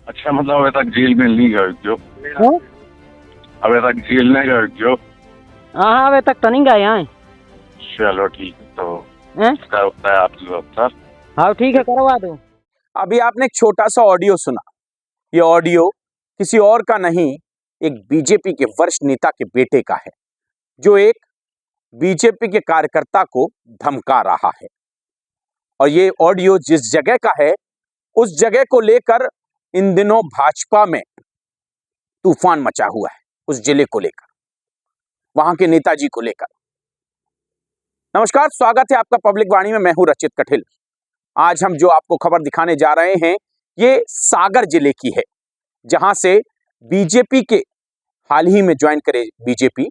अच्छा, मतलब अभी तक जेल में नहीं गए जो? हाँ अभी तक जेल नहीं गए जो? हाँ, अबे तक तो नहीं गए हैं। चलो ठीक है, तो हैं? क्या होता है आपकी व्यवस्था? हाँ ठीक है, करवा दो। अभी आपने एक छोटा सा ऑडियो सुना। ये ऑडियो किसी और का नहीं, एक बीजेपी के वरिष्ठ नेता के बेटे का है, जो एक बीजेपी के कार्यकर्ता को धमका रहा है। और ये ऑडियो जिस जगह का है, उस जगह को लेकर इन दिनों भाजपा में तूफान मचा हुआ है, उस जिले को लेकर, वहां के नेताजी को लेकर। नमस्कार, स्वागत है आपका पब्लिक वाणी में। मैं हूं रचित कठिल। आज हम जो आपको खबर दिखाने जा रहे हैं, ये सागर जिले की है, जहां से बीजेपी के हाल ही में ज्वाइन करे बीजेपी,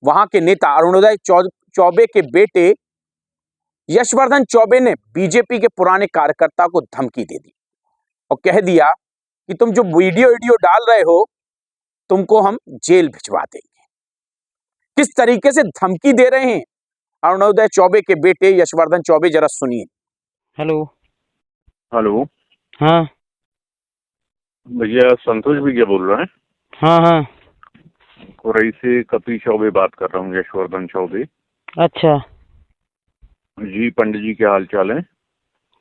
वहां के नेता अरुणोदय चौबे के बेटे यशवर्धन चौबे ने बीजेपी के पुराने कार्यकर्ता को धमकी दे दी और कह दिया कि तुम जो वीडियो डाल रहे हो, तुमको हम जेल भिजवा देंगे। किस तरीके से धमकी दे रहे हैं अरुणोदय चौबे के बेटे यशवर्धन चौबे, जरा सुनिए। हेलो। हेलो हाँ भैया, संतोष भैया बोल रहे हैं? हाँ हाँ। कोरई से कपिल चौबे बात कर रहा हूँ, यशवर्धन चौबे। अच्छा, जी, पंडित जी क्या हाल चाल है?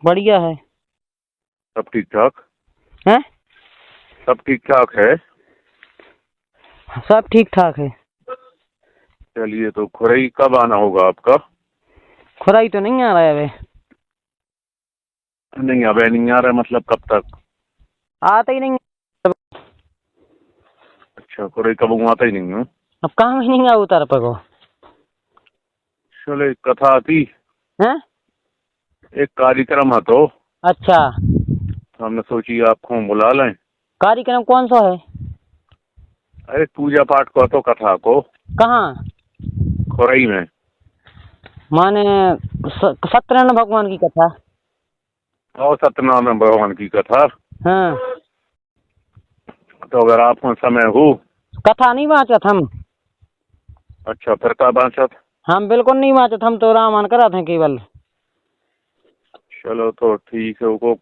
बढ़िया है। सब ठीक ठाक? हैं? सब ठीक ठाक है? सब ठीक ठाक है। चलिए, तो खुरई कब आना होगा आपका? खुराई तो नहीं आ रहा है अबे। नहीं, अबे नहीं आ रहा है, मतलब कब तक? आता ही नहीं। अच्छा, खुरई कब आता ही नहीं हूँ। अब कहाँ में नहीं आ उतर पको। चलो, एक कथा थी, हैं? एक कार्यक्रम है, तो अच्छा, हमने सोची आपको बुला लें। कार्यक्रम कौन सा है? अरे पूजा पाठ को तो कथा को कहाँ? खुरई में। माने सत्यनारायण भगवान की कथा? और सत्यनारायण भगवान की कथा। हाँ। तो अगर आपको समय हो। कथा नहीं वाचत हम। अच्छा, फिर का बाचत? हम बिल्कुल नहीं वाचत, हम तो रामायण करा थे केवल। चलो तो ठीक है। वो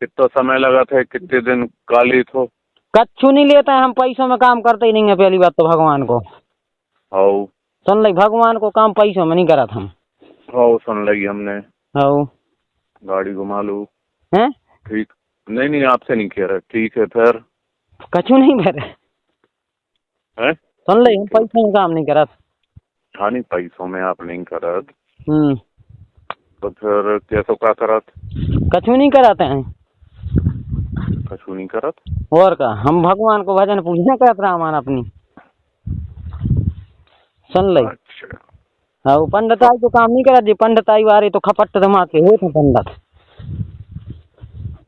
कितना समय लगा था, कितने दिन काले थो? कच्छु नहीं लेते हैं हम, पैसों में काम करते ही नहीं है। पहली बात तो भगवान को हाउ सुन ले, भगवान को काम पैसों में नहीं करा था हम। हाउ सुन ली हमने। हाउ गाड़ी घुमा लू। हैं? ठीक। नहीं नहीं, आपसे नहीं कह रहा। ठीक है, फिर कछु नहीं करे है। सुन ले, हम पैसों में काम नहीं करत। हाँ, नहीं पैसों में आप नहीं करत, हम्म। तो फिर कैसो का करत? कछु नहीं कराते हैं। कछु नहीं करत। और का, हम भगवान को भजन पूजना करत रामायण अपनी। सुन ले। अच्छा हाँ, वो पंडिताई को काम नहीं करत जी। पंडिताई वाले तो खपट दिमाग के होते पंडित।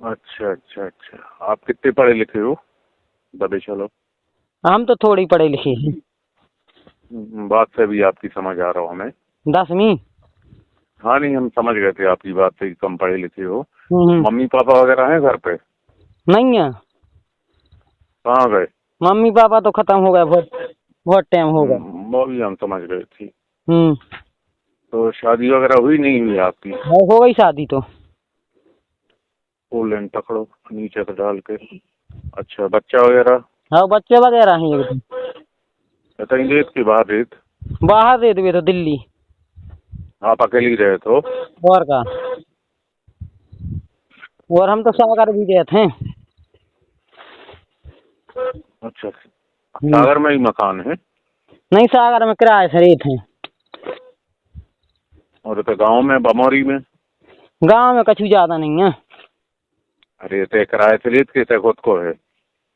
अच्छा अच्छा अच्छा, आप कितने पढ़े लिखे हो? दबे चलो। हम तो थोड़ी पढ़े लिखे हैं। बात से भी आपकी समझ आ रहा हूँ हमें। 10वीं। हाँ, नहीं हम समझ गए थे आपकी बात से कि कम पढ़े लिखे हो। हम्म। मम्मी पापा वगैरह हैं घर पे? नहीं है। कहाँ गए? मम्मी पापा तो खत्म हो गए, बहुत बहुत टाइम हो गया। वो भी हम समझ गए थी। हम्म। तो शादी वगैरह हुई नहीं हुई आपकी? हो गई शादी तो। फुल एंड पकड़ो नीचे से डाल के। अच्छा, बच्चा वगैरह? हाँ, बच्चे वगैरह हैं एकदम। कहीं रेत की बात रेत? बाहर दे दिए तो दिल्ली। आप अकेले ही रहे तो? और का, और हम तो सागर भी गए थे। अच्छा, सागर में ही मकान है? नहीं, सागर में किराए से रेत हैं। और तो गाँव में बमौरी में? गांव में कछु ज्यादा नहीं है। अरे ते किराए से रेत के खुद को है?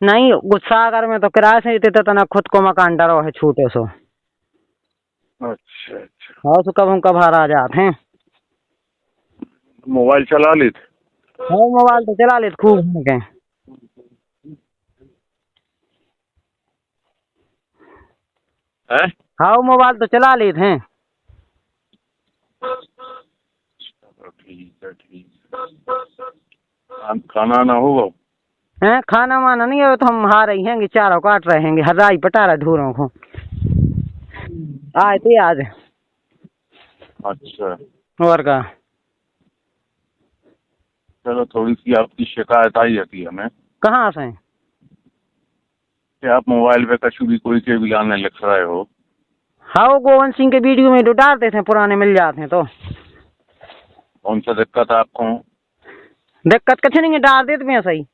नहीं, कुछ सागर में तो किराए से देते तो ना, खुद को मकान डरो है छोटे सो। अच्छा अच्छा। और तो कब हम कभार आ जाते हैं। मोबाइल चला ली थी? हाँ, मोबाइल तो चला लेते खूब के। हैं? हाँ, मोबाइल तो चला लेते हैं। ठीक है ठीक है। खाना ना होगा? हैं? खाना वाना नहीं है तो हम हार रही हैं, चारों काट रहे हैं, हराई पटा रहे धूरों को। आए थे आज। अच्छा, और का। चलो थोड़ी सी आपकी शिकायत आई जाती है हमें। कहाँ से? क्या आप मोबाइल पे कछु भी कोई के भी गाने लिख रहे हो? हाँ, गोवंश सिंह के वीडियो में तो डालते थे, पुराने मिल जाते हैं तो। कौन सा दिक्कत है आपको? दिक्कत कुछ नहीं है, डाल देते हैं सही।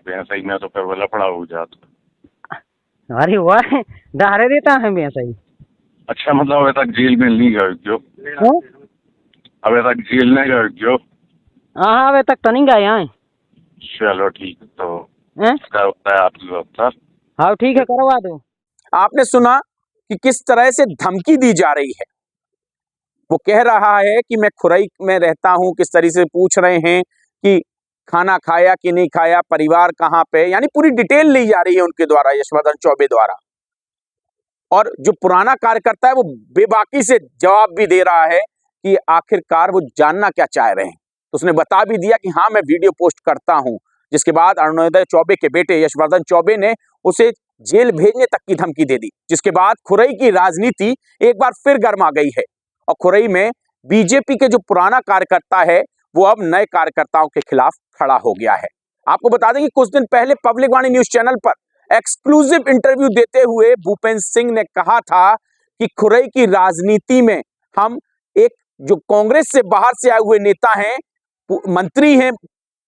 सही में तो फिर वो लफड़ा हो जाता। अरे वाह, डाले देता है मैं सही। अच्छा, मतलब अभी तक जेल में नहीं गए क्यों? अभी तक जेल नहीं गए क्यों? हाँ, अभी तक तो नहीं गए हैं। चलो ठीक है, तो हैं? क्या होता है आपकी व्यवस्था? हाँ ठीक है, करवा दो। आपने सुना कि किस तरह से धमकी दी जा रही है। वो कह रहा है कि मैं खुरई में रहता हूं, किस तरह से पूछ रहे हैं कि खाना खाया कि नहीं खाया, परिवार कहाँ पे, यानी पूरी डिटेल ली जा रही है उनके द्वारा, यशवर्धन चौबे द्वारा। और जो पुराना कार्यकर्ता है वो बेबाकी से जवाब भी दे रहा है कि आखिरकार वो जानना क्या चाह रहे हैं। तो उसने बता भी दिया कि हाँ, मैं वीडियो पोस्ट करता हूं, जिसके बाद अरुणोदय चौबे के बेटे यशवर्धन चौबे ने उसे जेल भेजने तक की धमकी दे दी, जिसके बाद खुरई की राजनीति एक बार फिर गर्मा गई है और खुरई में बीजेपी के जो पुराना कार्यकर्ता है वो अब नए कार्यकर्ताओं के खिलाफ खड़ा हो गया है। आपको बता दें कि कुछ दिन पहले पब्लिक वाणी न्यूज चैनल पर एक्सक्लूसिव इंटरव्यू देते हुए भूपेंद्र सिंह ने कहा था कि खुरई की राजनीति में हम एक जो कांग्रेस से बाहर से आए हुए नेता हैं, मंत्री हैं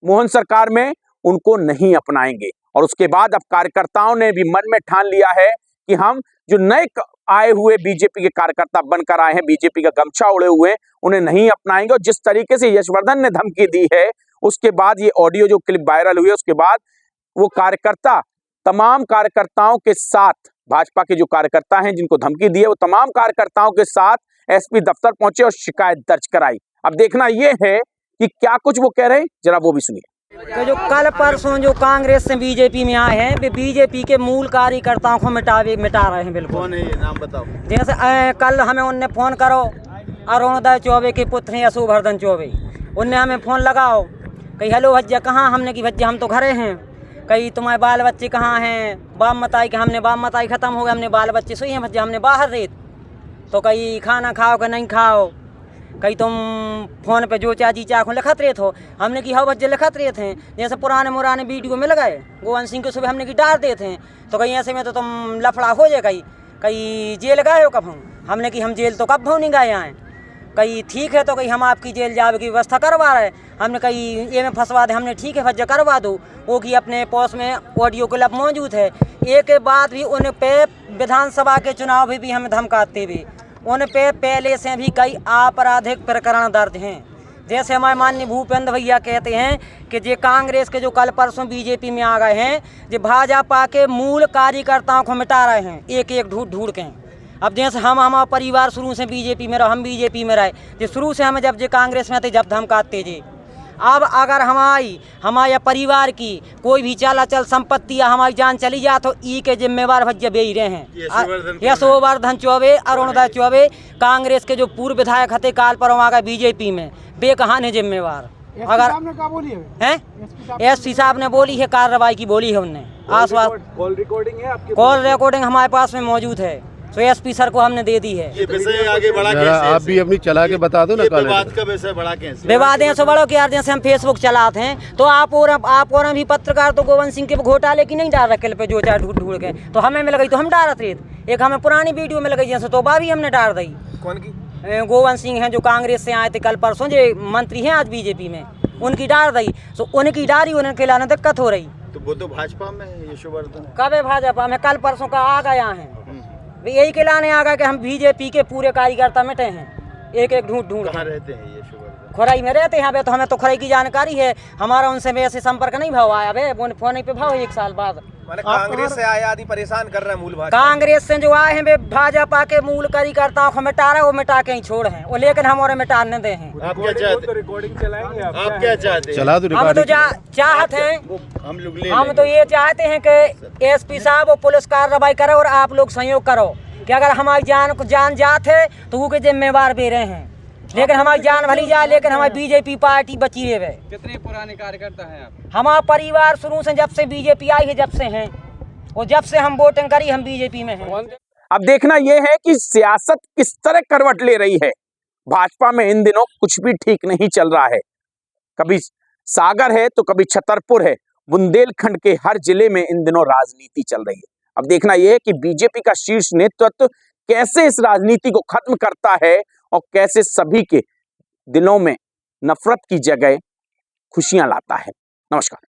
मोहन सरकार में, उनको नहीं अपनाएंगे। और उसके बाद अब कार्यकर्ताओं ने भी मन में ठान लिया है कि हम जो नए आए हुए बीजेपी के कार्यकर्ता बनकर आए हैं, बीजेपी का गमछा ओढ़े हुए, उन्हें नहीं अपनाएंगे। और जिस तरीके से यशवर्धन ने धमकी दी है, उसके बाद ये ऑडियो जो क्लिप वायरल हुई है, उसके बाद वो कार्यकर्ता तमाम कार्यकर्ताओं के साथ, भाजपा के जो कार्यकर्ता हैं जिनको धमकी दी है, वो तमाम कार्यकर्ताओं के साथ एसपी दफ्तर पहुंचे और शिकायत दर्ज कराई। अब देखना यह है कि क्या कुछ वो कह रहे हैं, जरा वो भी सुनिए। तो जो कल परसों जो कांग्रेस से बीजेपी में आए हैं, वे बीजेपी के मूल कार्यकर्ताओं को मिटा रहे हैं। बिल्कुल। कौन है ये, नाम बताओ। जैसे कल हमें उनने फोन करो, अरुणोदय चौबे के पुत्र हैं यशवर्धन चौबे, उनने हमें फोन लगाओ, कही हेलो भज्जा कहाँ, हमने की भज्जा हम तो घरे हैं, कही तुम्हारे बाल बच्चे कहाँ हैं, बाप मताई के, हमने बाप मताई खत्म हो गए, हमने बाल बच्चे सोई हैं भज्जा, हमने बाहर रेत, तो कही खाना खाओ कि नहीं खाओ, कहीं तुम फोन पे जो चाची चाखो लिखत रहे हो, हमने की हाँ बच्चे लिखत रहे थे, जैसे पुराने वीडियो में लगाए गोवंश सिंह के सुबह हमने की डाल देते हैं, तो कहीं ऐसे में तो तुम लफड़ा हो जाए, कहीं जेल गए हो कब, हमने की हम जेल तो कब नहीं गए हैं, कहीं ठीक है तो कहीं हम आपकी जेल जावे की व्यवस्था करवा रहे, हमने कहीं ये में फंसवा दे, हमने ठीक है भज्जा करवा दो, वो की अपने पोस्ट में ऑडियो क्लिप मौजूद है। एक के बाद भी उन पे विधानसभा के चुनाव भी हमें धमकाते हुए, उन पे पहले से भी कई आपराधिक प्रकरण दर्ज हैं। जैसे हमारे माननीय भूपेंद्र भैया कहते हैं कि जे कांग्रेस के जो कल परसों बीजेपी में आ गए हैं, जो भाजपा के मूल कार्यकर्ताओं को मिटा रहे हैं, एक एक ढूंढ के। अब जैसे हमारा परिवार शुरू से बीजेपी में रहा, हम बीजेपी में रहे, जो शुरू से हमें जब जे कांग्रेस में थे जब धमकाते जे, अब अगर हमारे परिवार की कोई भी चल संपत्ति या हमारी जान चली जाए तो ई के जिम्मेवार भज्जे बे ही रहे हैं यशवर्धन चौबे, अरुणोदय चौबे, कांग्रेस के जो पूर्व विधायक थे काल पर आ गए बीजेपी में, बे कहाँ है जिम्मेवार। अगर एसपी साहब ने बोली है, कार्रवाई की बोली है उनने, आश्वास कॉल रिकॉर्डिंग है आपके? कॉल रिकॉर्डिंग हमारे पास में मौजूद है, तो एसपी सर को हमने दे दी है। ये विषय आगे बढ़ा कैसे? आप भी अपनी चला के बता दो ना। विवाद का विषय बढ़ा कैसे? विवाद ऐसे बढ़ो कि यार जैसे हम फेसबुक चलाते हैं तो आप और भी पत्रकार तो गोवंश सिंह के घोटाले की नहीं डाल रखे पे जो चाहे ढूंढ के, तो हमें मिल गई तो हम डाल रहे थे, एक हमें पुरानी वीडियो में लगी जैसे तो भी हमने डाल दी। कौन की? गोवंश सिंह हैं जो कांग्रेस से आए थे कल परसों, जो मंत्री हैं आज बीजेपी में, उनकी डाल दी, तो उनकी डाली उनके लाने दिक्कत हो रही। तो वो तो भाजपा में है, यशवर्धन कब है भाजपा में? कल परसों का आ गया है, यही के लाने आ गए कि हम बीजेपी के पूरे कार्यकर्ता मिटे हैं, एक एक ढूंढ। कहाँ रहते हैं यशवर्धन? खुरई में रहते हैं, तो हमें तो खुरई की जानकारी है, हमारा उनसे वैसे संपर्क नहीं भाव आया बे, फोन पे भाव 1 साल बाद। कांग्रेस से आए आदि परेशान कर रहे हैं मूल भाजपा। कांग्रेस से जो आए हैं वे भाजपा के मूल कार्यकर्ताओं को मिटा रहे, वो मिटा के ही छोड़ हैं वो, लेकिन हम और मिटाने दे हैं। आप क्या चाहते? रिकॉर्डिंग चलाएंगे आप क्या चाहते? चला दो। हम तो चाहते हैं, हम तो ये चाहते हैं कि एसपी साहब वो पुलिस कार्रवाई करे और आप लोग सहयोग करो, कि अगर हमारी जान जात है तो वो के जिम्मेवार भी रहे हैं, लेकिन हमारी जान भली जाए, लेकिन हमारी बीजेपी पार्टी बची रहे। कितने पुराने कार्यकर्ता हैं आप? हमारा परिवार शुरू से जब से बीजेपी आई है, जब से हैं, और जब से हम वोटिंग करी हम बीजेपी में हैं। अब देखना यह है कि सियासत किस तरह करवट ले रही है। भाजपा में इन दिनों कुछ भी ठीक नहीं चल रहा है, कभी सागर है तो कभी छतरपुर है, बुंदेलखंड के हर जिले में इन दिनों राजनीति चल रही है। अब देखना यह है कि बीजेपी का शीर्ष नेतृत्व कैसे इस राजनीति को खत्म करता है और कैसे सभी के दिलों में नफरत की जगह खुशियां लाता है। नमस्कार।